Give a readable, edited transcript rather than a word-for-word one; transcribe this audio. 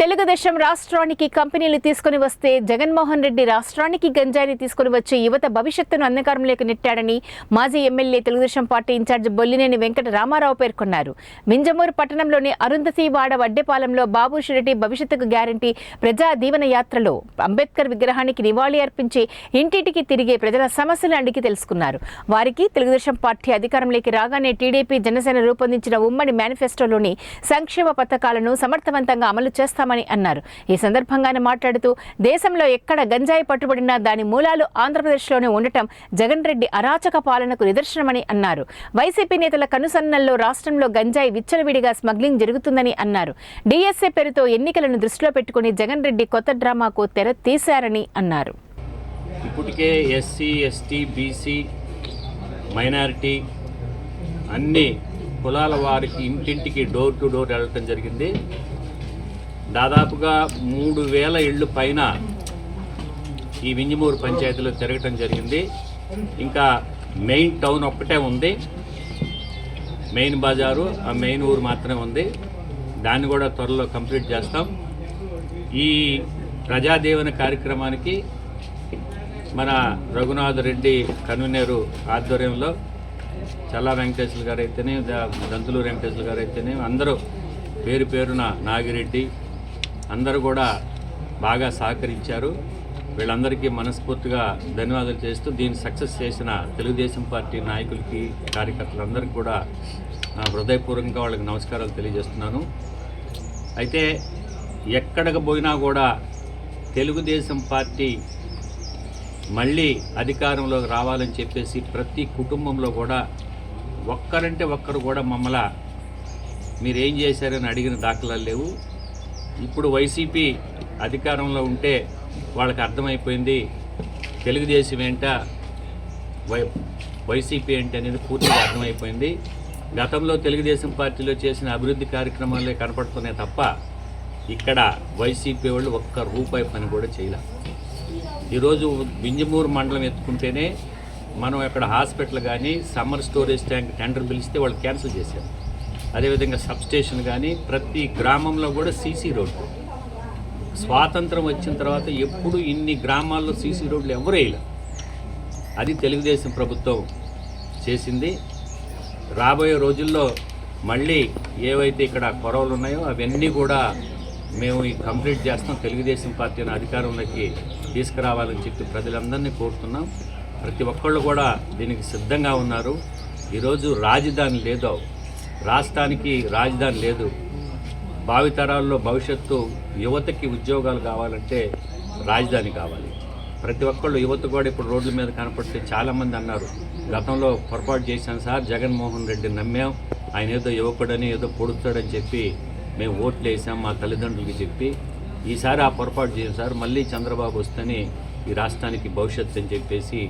తెలుగుదేశం రాష్ట్రానికి కంపెనీలు తీసుకుని వస్తే జగన్మోహన్ రెడ్డి రాష్ట్రానికి గంజాయిని తీసుకుని వచ్చి యువత భవిష్యత్తును అంధకారంలోకి నెట్టాడని మాజీ MLA Telugu Desam party incharge Bollineni Venkata Ramarao పేర్కొన్నారు. మింజమూరు పట్టణంలోని అరుంధతివాడ వడ్డేపాలెంలో బాబు షిరెడ్డి భవిష్యత్తుకు గ్యారంటీ ప్రజా దీవెన యాత్రలో అంబేద్కర్ విగ్రహానికి నివాళి అర్పించి ఇంటింటికి తిరిగే ప్రజల సమస్యలు అడిగి తెలుసుకున్నారు. వారికి తెలుగుదేశం పార్టీ అధికారంలోకి రాగానే టీడీపీ జనసేన రూపొందించిన ఉమ్మడి మేనిఫెస్టోలోని సంక్షేమ పథకాలను సమర్థవంతంగా అమలు చేస్తామని అన్నారు. ఈ సందర్భంగా ఆయన మాట్లాడుతూ దేశంలో ఎక్కడ గంజాయి పట్టుబడినా దాని మూలాలు ఆంధ్రప్రదేశ్లోనే ఉండటం జగన్ రెడ్డి అరాచక పాలనకు నిదర్శనమని అన్నారు. వైసీపీ నేతల కనుసన్నల్లో రాష్ట్రంలో గంజాయి విచ్చలవిడిగా స్మగ్లింగ్ జరుగుతుందని అన్నారు. డిఎస్ఏ పేరుతో ఎన్నికలను దృష్టిలో పెట్టుకుని జగన్ రెడ్డి కొత్త డ్రామాకు తెర తీశారని అన్నారు. ఇప్పటికే ఎస్సీ, ఎస్టీ, బీసీ, మైనారిటీ అన్ని కులాల వారికి ఇంటింటికి డోర్ టు డోర్ వెళ్ళటం జరిగింది. దాదాపుగా 3000 ఇళ్ళు పైన ఈ మింజమూరు పంచాయతీలో తిరగటం జరిగింది. ఇంకా మెయిన్ టౌన్ ఒక్కటే ఉంది, మెయిన్ బజారు, ఆ మెయిన్ ఊరు మాత్రమే ఉంది. దాన్ని కూడా త్వరలో కంప్లీట్ చేస్తాం. ఈ ప్రజాదీవెన కార్యక్రమానికి మన రఘునాథ్ రెడ్డి కన్వీనరు ఆధ్వర్యంలో చల్లా వెంకటేశ్వర గారు అయితేనే, దంతులూరు వెంకటేశ్వర గారు అయితేనే, అందరూ పేరు పేరున నాగిరెడ్డి అందరూ కూడా బాగా సహకరించారు. వీళ్ళందరికీ మనస్ఫూర్తిగా ధన్యవాదాలు చేస్తూ దీన్ని సక్సెస్ చేసిన తెలుగుదేశం పార్టీ నాయకులకి, కార్యకర్తలందరికీ కూడా హృదయపూర్వకంగా వాళ్ళకి నమస్కారాలు తెలియజేస్తున్నాను. అయితే ఎక్కడికి పోయినా కూడా తెలుగుదేశం పార్టీ మళ్ళీ అధికారంలోకి రావాలని చెప్పేసి ప్రతి కుటుంబంలో కూడా ఒక్కరంటే ఒక్కరు కూడా మమ్మల్ని మీరేం చేశారని అడిగిన దాఖలాలు లేవు. ఇప్పుడు వైసీపీ అధికారంలో ఉంటే వాళ్ళకి అర్థమైపోయింది తెలుగుదేశం ఏంట, వైసీపీ ఏంటి అనేది పూర్తిగా అర్థమైపోయింది. గతంలో తెలుగుదేశం పార్టీలో చేసిన అభివృద్ధి కార్యక్రమాలే కనపడుతున్నాయి తప్ప ఇక్కడ వైసీపీ వాళ్ళు ఒక్క రూపాయి పని కూడా చేయలే. ఈరోజు మింజమూరు మండలం ఎత్తుకుంటేనే మనం అక్కడ హాస్పిటల్ కానీ సమ్మర్ స్టోరేజ్ ట్యాంక్ టెండర్ పిలిస్తే వాళ్ళు క్యాన్సిల్ చేశారు. అదేవిధంగా సబ్స్టేషన్ కానీ ప్రతి గ్రామంలో కూడా సీసీ రోడ్లు స్వాతంత్రం వచ్చిన తర్వాత ఎప్పుడు ఇన్ని గ్రామాల్లో సీసీ రోడ్లు ఎవరు వేయలే. అది తెలుగుదేశం ప్రభుత్వం చేసింది. రాబోయే రోజుల్లో మళ్ళీ ఏవైతే ఇక్కడ కొరవలు ఉన్నాయో అవన్నీ కూడా మేము కంప్లీట్ చేస్తాం. తెలుగుదేశం పార్టీని అధికారంలోకి తీసుకురావాలని చెప్పి ప్రజలందరినీ కోరుతున్నాం. ప్రతి ఒక్కళ్ళు కూడా దీనికి సిద్ధంగా ఉన్నారు. ఈరోజు రాజధాని లేదు, రాష్ట్రానికి రాజధాని లేదు. భావితరాల్లో భవిష్యత్తు యువతకి ఉద్యోగాలు కావాలంటే రాజధాని కావాలి. ప్రతి ఒక్కళ్ళు యువత కూడా ఇప్పుడు రోడ్ల మీద కనపడితే చాలామంది అన్నారు, గతంలో పొరపాటు చేశాను సార్, జగన్మోహన్ రెడ్డి నమ్మాం, ఆయన ఏదో యువకుడని ఏదో పొడుస్తాడని చెప్పి మేము ఓట్లు వేసాం మా తల్లిదండ్రులకి చెప్పి. ఈసారి ఆ పొరపాటు చేయం సార్, మళ్ళీ చంద్రబాబు వస్తేనే ఈ రాష్ట్రానికి భవిష్యత్తు అని చెప్పేసి